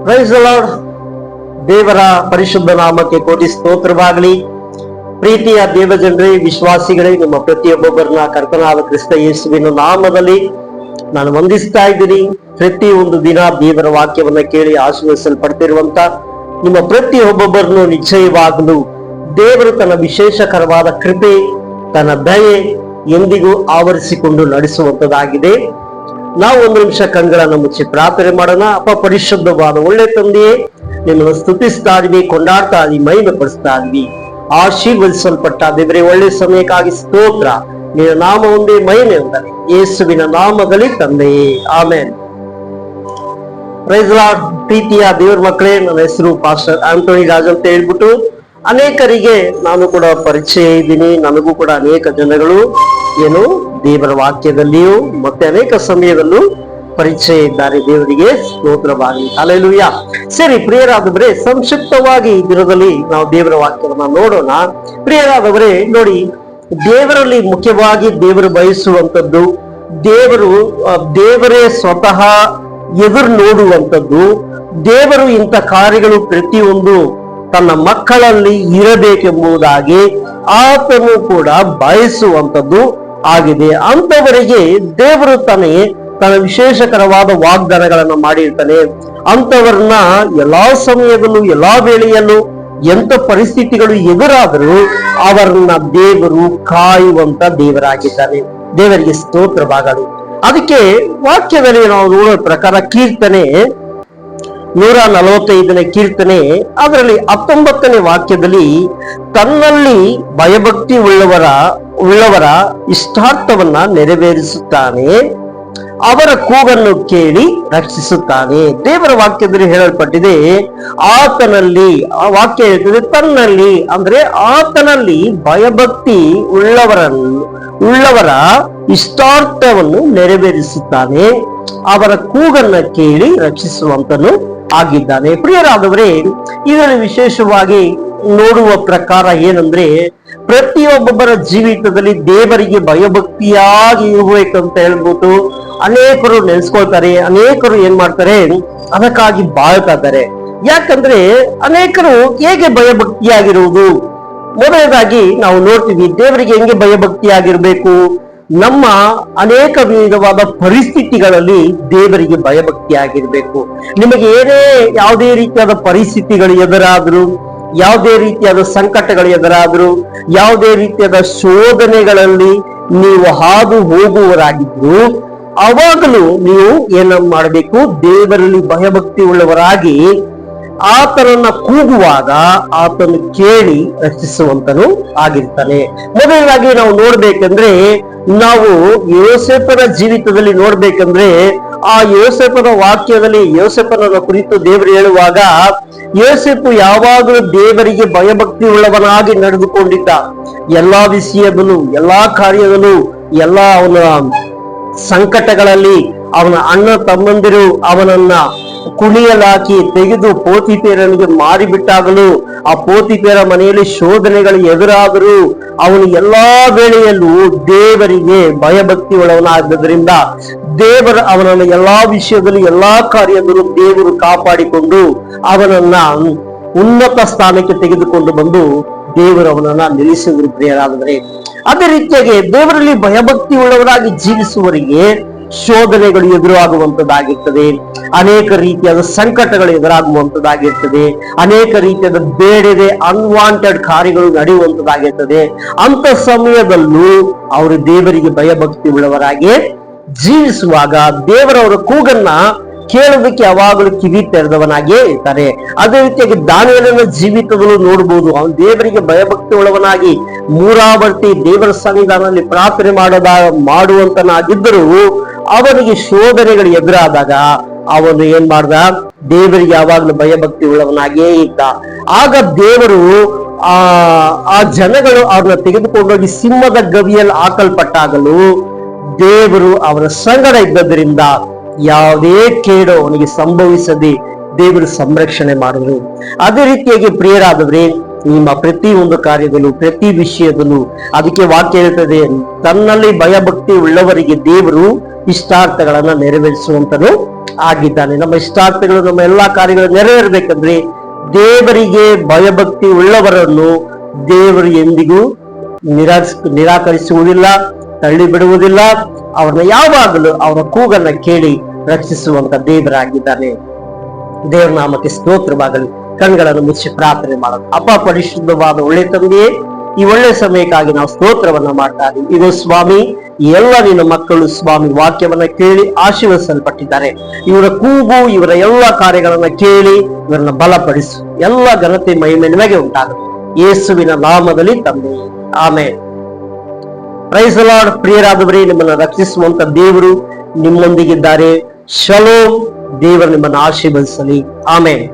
Price the lord. ದೇವರ ಪರಿಶುದ್ಧ ನಾಮಕ್ಕೆ ಕೋಟಿ ಸ್ತೋತ್ರವಾಗಲಿ. ಪ್ರೀತಿಯ ದೇವಜನರೇ, ವಿಶ್ವಾಸಿಗಳೇ, ನಿಮ್ಮ ಪ್ರತಿಯೊಬ್ಬೊಬ್ಬರನ್ನ ಕರ್ತನಾದ ಕ್ರಿಸ್ತ ಯೇಸುವಿನ ನಾಮದಲ್ಲಿ ನಾನು ವಂದಿಸ್ತಾ ಇದ್ದೀನಿ. ಪ್ರತಿ ಒಂದು ದಿನ ದೇವರ ವಾಕ್ಯವನ್ನ ಕೇಳಿ ಆಶೀರ್ವದಿಸಲ್ಪಡ್ತಿರುವಂತ ನಿಮ್ಮ ಪ್ರತಿಯೊಬ್ಬೊಬ್ಬರನ್ನು ನಿಶ್ಚಯವಾಗಲು ದೇವರು ತನ್ನ ವಿಶೇಷಕರವಾದ ಕೃಪೆ, ತನ್ನ ದಯೆ ಎಂದಿಗೂ ಆವರಿಸಿಕೊಂಡು ನಡೆಸುವಂತದ್ದಾಗಿದೆ. ನಾವು ಒಂದು ನಿಮಿಷ ಕಣ್ಗಳನ್ನ ಮುಚ್ಚಿ ಪ್ರಾರ್ಥನೆ ಮಾಡೋಣ. ಅಪ್ಪ ಪರಿಶುದ್ಧವಾದ ಒಳ್ಳೆ ತಂದೆಯೇ, ನಿನ್ನನ್ನು ಸ್ತುತಿಸ್ತಾ ಇದೀವಿ, ಕೊಂಡಾಡ್ತಾ ಇದೀವಿ, ಮಹಿಮೆ ಪಡಿಸ್ತಾ ಇದೀವಿ. ಆಶೀರ್ವದಿಸಲ್ಪಟ್ಟ ದೇವರೇ, ಒಳ್ಳೆ ಸಮಯಕ್ಕಾಗಿ ಸ್ತೋತ್ರ. ನಿನ್ನ ನಾಮ ಒಂದೇ, ಮಹಿಮೆ ಒಂದೇ, ಯೇಸುವಿನ ನಾಮದಲ್ಲಿ ತಂದೆಯೇ, ಆಮೆನ್. Praise the lord. ಪ್ರೀತಿಯ ದೇವರ ಮಕ್ಕಳೇ, ನನ್ನ ಹೆಸರು ಪಾಸ್ಟರ್ ಆಂಟೋನಿ ರಾಜ್ ಅಂತ ಹೇಳ್ಬಿಟ್ಟು ಅನೇಕರಿಗೆ ನಾನು ಕೂಡ ಪರಿಚಯ ಇದ್ದೀನಿ. ನನಗೂ ಕೂಡ ಅನೇಕ ಜನಗಳು ದೇವರ ವಾಕ್ಯದಲ್ಲಿಯೂ ಮತ್ತೆ ಅನೇಕ ಸಮಯದಲ್ಲೂ ಪರಿಚಯ ಇದ್ದಾರೆ. ದೇವರಿಗೆ ಸ್ತೋತ್ರವಾಗಲಿ. ಹಲ್ಲೆಲೂಯಾ. ಸರಿ ಪ್ರಿಯರಾದವರೇ, ಸಂಕ್ಷಿಪ್ತವಾಗಿ ಈ ದಿನದಲ್ಲಿ ನಾವು ದೇವರ ವಾಕ್ಯವನ್ನ ನೋಡೋಣ. ಪ್ರಿಯರಾದವರೇ, ನೋಡಿ, ದೇವರಲ್ಲಿ ಮುಖ್ಯವಾಗಿ ದೇವರು ಬಯಸುವಂಥದ್ದು, ದೇವರೇ ಸ್ವತಃ ಎದುರು ನೋಡುವಂಥದ್ದು, ದೇವರು ಇಂಥ ಕಾರ್ಯಗಳು ಪ್ರತಿಯೊಂದು ತನ್ನ ಮಕ್ಕಳಲ್ಲಿ ಇರಬೇಕೆಂಬುದಾಗಿ ಆತನು ಕೂಡ ಬಯಸುವಂಥದ್ದು ಆಗಿದೆ. ಅಂತವರಿಗೆ ದೇವರು ತನ್ನ ವಿಶೇಷಕರವಾದ ವಾಗ್ದಾನಗಳನ್ನ ಮಾಡಿರ್ತಾನೆ. ಅಂತವರನ್ನ ಎಲ್ಲಾ ಸಮಯದಲ್ಲೂ ಎಲ್ಲಾ ವೇಳೆಯಲ್ಲೂ ಎಂತ ಪರಿಸ್ಥಿತಿಗಳು ಎದುರಾದರೂ ಅವರನ್ನ ದೇವರು ಕಾಯುವಂತ ದೇವರಾಗಿದ್ದಾನೆ. ದೇವರಿಗೆ ಸ್ತೋತ್ರವಾಗಲಿ. ಅದಕ್ಕೆ ವಾಕ್ಯದಲ್ಲಿ ನಾವು ನೋಡೋ ಪ್ರಕಾರ ಕೀರ್ತನೆ 145ನೇ ಕೀರ್ತನೆ ಅದರಲ್ಲಿ 19ನೇ ವಾಕ್ಯದಲ್ಲಿ ತನ್ನಲ್ಲಿ ಭಯಭಕ್ತಿ ಉಳ್ಳವರ ಇಷ್ಟಾರ್ಥವನ್ನ ನೆರವೇರಿಸುತ್ತಾನೆ, ಅವರ ಕೂಗನ್ನು ಕೇಳಿ ರಕ್ಷಿಸುತ್ತಾನೆ. ದೇವರ ವಾಕ್ಯದಲ್ಲಿ ಹೇಳಲ್ಪಟ್ಟಿದೆ, ಆತನಲ್ಲಿ, ಆ ವಾಕ್ಯ ಹೇಳ್ತದೆ ತನ್ನಲ್ಲಿ, ಅಂದ್ರೆ ಆತನಲ್ಲಿ ಭಯಭಕ್ತಿ ಉಳ್ಳವರ ಇಷ್ಟಾರ್ಥವನ್ನು ನೆರವೇರಿಸುತ್ತಾನೆ, ಅವರ ಕೂಗನ್ನ ಕೇಳಿ ರಕ್ಷಿಸುವಂತನು ಆಗಿದ್ದಾನೆ. ಪ್ರಿಯರಾದವರೇ, ಇದರಲ್ಲಿ ವಿಶೇಷವಾಗಿ ನೋಡುವ ಪ್ರಕಾರ ಏನಂದ್ರೆ, ಪ್ರತಿಯೊಬ್ಬೊಬ್ಬರ ಜೀವಿತದಲ್ಲಿ ದೇವರಿಗೆ ಭಯಭಕ್ತಿಯಾಗಿ ಇರಬೇಕಂತ ಹೇಳ್ಬಿಟ್ಟು ಅನೇಕರು ನೆನೆಸ್ಕೊಳ್ತಾರೆ. ಅನೇಕರು ಏನ್ ಮಾಡ್ತಾರೆ, ಅದಕ್ಕಾಗಿ ಬಾಳ್ತಾ ಇದ್ದಾರೆ. ಯಾಕಂದ್ರೆ ಅನೇಕರು ಹೇಗೆ ಭಯಭಕ್ತಿಯಾಗಿರುವುದು? ಮೊದಲನೇದಾಗಿ ನಾವು ನೋಡ್ತೀವಿ, ದೇವರಿಗೆ ಹೆಂಗೆ ಭಯಭಕ್ತಿಯಾಗಿರ್ಬೇಕು. ನಮ್ಮ ಅನೇಕ ವಿಧವಾದ ಪರಿಸ್ಥಿತಿಗಳಲ್ಲಿ ದೇವರಿಗೆ ಭಯಭಕ್ತಿಯಾಗಿರ್ಬೇಕು. ನಿಮಗೆ ಯಾವುದೇ ರೀತಿಯಾದ ಪರಿಸ್ಥಿತಿಗಳು ಎದುರಾದ್ರು, ಯಾವುದೇ ರೀತಿಯಾದ ಸಂಕಟಗಳು ಎದುರಾದ್ರು, ಯಾವುದೇ ರೀತಿಯಾದ ಶೋಧನೆಗಳಲ್ಲಿ ನೀವು ಹಾದು ಹೋಗುವವರಾಗಿದ್ರು, ಅವಾಗಲೂ ನೀವು ಏನ ಮಾಡಬೇಕು, ದೇವರಲ್ಲಿ ಭಯಭಕ್ತಿ ಉಳ್ಳವರಾಗಿ ಆತನನ್ನ ಕೂಗುವಾಗ ಆತನು ಕೇಳಿ ರಕ್ಷಿಸುವಂತನು ಆಗಿರ್ತಾನೆ. ಮೊದಲನೇದಾಗಿ ನಾವು ನೋಡ್ಬೇಕಂದ್ರೆ, ನಾವು ಯೋಸೇಫನ ಜೀವಿತದಲ್ಲಿ ನೋಡ್ಬೇಕಂದ್ರೆ, ಆ ಯೋಸೇಫನ ವಾಕ್ಯದಲ್ಲಿ ಯೋಸೇಫನ ಕುರಿತು ದೇವರು ಹೇಳುವಾಗ, ಯೋಸೇಫು ಯಾವಾಗಲೂ ದೇವರಿಗೆ ಭಯಭಕ್ತಿ ಉಳ್ಳವನಾಗಿ ನಡೆದುಕೊಂಡಿದ್ದ. ಎಲ್ಲಾ ವಿಷಯದಲ್ಲೂ, ಎಲ್ಲಾ ಕಾರ್ಯದಲ್ಲೂ, ಎಲ್ಲಾ ಅವನ ಸಂಕಟಗಳಲ್ಲಿ ಅವನ ಅಣ್ಣ ತಮ್ಮಂದಿರು ಅವನನ್ನ ಕುಣಿಯಲಾಕಿ ತೆಗೆದು ಪೋತಿಫೇರನಿಗೆ ಮಾರಿಬಿಟ್ಟಾಗಲೂ, ಆ ಪೋತಿಫೇರ ಮನೆಯಲ್ಲಿ ಶೋಧನೆಗಳು ಎದುರಾದರೂ ಅವನು ಎಲ್ಲಾ ವೇಳೆಯಲ್ಲೂ ದೇವರಿಗೆ ಭಯಭಕ್ತಿ ಉಳ್ಳವನಾದ್ದರಿಂದ ದೇವರು ಅವನನ್ನು ಎಲ್ಲಾ ವಿಷಯದಲ್ಲೂ ಎಲ್ಲಾ ಕಾರ್ಯದಲ್ಲೂ ದೇವರು ಕಾಪಾಡಿಕೊಂಡು ಅವನನ್ನ ಉನ್ನತ ಸ್ಥಾನಕ್ಕೆ ತೆಗೆದುಕೊಂಡು ಬಂದು ದೇವರು ಅವನನ್ನ ನಿಲ್ಲಿಸಿದ್ರು. ಪ್ರಿಯರಾದರೆ, ಅದೇ ರೀತಿಯಾಗಿ ದೇವರಲ್ಲಿ ಭಯಭಕ್ತಿ ಉಳ್ಳವರಾಗಿ ಜೀವಿಸುವವರಿಗೆ ಶೋಧನೆಗಳು ಎದುರಾಗುವಂತದ್ದಾಗಿರ್ತದೆ, ಅನೇಕ ರೀತಿಯಾದ ಸಂಕಟಗಳು ಎದುರಾಗುವಂತದ್ದಾಗಿರ್ತದೆ, ಅನೇಕ ರೀತಿಯಾದ ಬೇಡದೆ ಅನ್ವಾಂಟೆಡ್ ಕಾರ್ಯಗಳು ನಡೆಯುವಂತದ್ದಾಗಿರ್ತದೆ. ಅಂತ ಸಮಯದಲ್ಲೂ ಅವರು ದೇವರಿಗೆ ಭಯಭಕ್ತಿ ಉಳ್ಳವರಾಗಿ ಜೀವಿಸುವಾಗ ದೇವರವರ ಕೂಗನ್ನ ಕೇಳೋದಕ್ಕೆ ಯಾವಾಗಲೂ ಕಿವಿ ತೆರೆದವನಾಗೇ ಇರ್ತಾರೆ. ಅದೇ ರೀತಿಯಾಗಿ ದಾನಿಯೇಲನ ಜೀವಿತದಲ್ಲೂ ನೋಡ್ಬೋದು, ಅವನು ದೇವರಿಗೆ ಭಯಭಕ್ತಿ ಉಳ್ಳವನಾಗಿ ಮೂರಾವರ್ತಿ ದೇವರ ಸನ್ನಿಧಾನದಲ್ಲಿ ಪ್ರಾರ್ಥನೆ ಮಾಡುವಂತನಾಗಿದ್ದರೂ ಅವನಿಗೆ ಶೋಧನೆಗಳು ಎದುರಾದಾಗ ಅವನು ಏನ್ ಮಾಡ್ದ, ದೇವರಿಗೆ ಯಾವಾಗಲೂ ಭಯಭಕ್ತಿ ಉಳ್ಳವನಾಗೇ ಇದ್ದ. ಆಗ ದೇವರು ಆ ಜನಗಳು ಅವ್ರನ್ನ ತೆಗೆದುಕೊಂಡೋಗಿ ಸಿಂಹದ ಗವಿಯಲ್ಲಿ ಹಾಕಲ್ಪಟ್ಟಾಗಲೂ ದೇವರು ಅವರ ಸಂಗಡ ಇದ್ದದ್ರಿಂದ ಯಾವುದೇ ಕೇಡು ಅವನಿಗೆ ಸಂಭವಿಸದೆ ದೇವರು ಸಂರಕ್ಷಣೆ ಮಾಡಿದ್ರು. ಅದೇ ರೀತಿಯಾಗಿ ಪ್ರಿಯರಾದವರೇ, ನಿಮ್ಮ ಪ್ರತಿ ಒಂದು ಕಾರ್ಯದಲ್ಲೂ ಪ್ರತಿ ವಿಷಯದಲ್ಲೂ ಅದಕ್ಕೆ ವಾಕ್ಯ ಹೇಳ್ತದೆ, ತನ್ನಲ್ಲಿ ಭಯಭಕ್ತಿ ಉಳ್ಳವರಿಗೆ ದೇವರು ಇಷ್ಟಾರ್ಥಗಳನ್ನ ನೆರವೇರಿಸುವಂತನು ಆಗಿದ್ದಾನೆ. ನಮ್ಮ ಇಷ್ಟಾರ್ಥಗಳು, ನಮ್ಮ ಎಲ್ಲಾ ಕಾರ್ಯಗಳು ನೆರವೇರ್ಬೇಕಂದ್ರೆ ದೇವರಿಗೆ ಭಯಭಕ್ತಿ ಉಳ್ಳವರನ್ನು ದೇವರು ಎಂದಿಗೂ ನಿರಾಕರಿಸುವುದಿಲ್ಲ, ತಳ್ಳಿ ಬಿಡುವುದಿಲ್ಲ. ಅವ್ರನ್ನ ಯಾವಾಗಲೂ ಅವರ ಕೂಗನ್ನ ಕೇಳಿ ರಕ್ಷಿಸುವಂತ ದೇವರಾಗಿದ್ದಾನೆ. ದೇವರ ನಾಮಕ್ಕೆ ಸ್ತೋತ್ರವಾಗಲಿ. ಕಣ್ಗಳನ್ನು ಮುಚ್ಚಿ ಪ್ರಾರ್ಥನೆ ಮಾಡೋಣ. ಅಪ್ಪ ಪರಿಶುದ್ಧವಾದ ಒಳ್ಳೆ ತಂದೆಯೇ, ಈ ಒಳ್ಳೆ ಸಮಯಕ್ಕಾಗಿ ನಾವು ಸ್ತೋತ್ರವನ್ನ ಮಾಡ್ತಾ ಇದ್ದೀವಿ. ಇದು ಸ್ವಾಮಿ, ಎಲ್ಲ ನಿನ್ನ ಮಕ್ಕಳು ಸ್ವಾಮಿ ವಾಕ್ಯವನ್ನ ಕೇಳಿ ಆಶೀರ್ವದಿಸಲ್ಪಟ್ಟಿದ್ದಾರೆ. ಇವರ ಕೂಗು, ಇವರ ಎಲ್ಲ ಕಾರ್ಯಗಳನ್ನ ಕೇಳಿ ಇವರನ್ನ ಬಲಪಡಿಸು. ಎಲ್ಲ ಘನತೆ ಮಹಿಮೆ ನಿಮಗೆ ಉಂಟಾಗಲಿ ಯೇಸುವಿನ ನಾಮದಲ್ಲಿ ತಂದೆ, ಆಮೆನ್. Praise the Lord. ಪ್ರಿಯರಾದವರೇ, ನಿಮ್ಮನ್ನ ರಕ್ಷಿಸುವಂತ ದೇವರು ನಿಮ್ಮೊಂದಿಗಿದ್ದಾರೆ. ಶಲೋಮ್. ದೇವರು ನಿಮ್ಮನ್ನು ಆಶೀರ್ವದಿಸಲಿ. ಆಮೆನ್.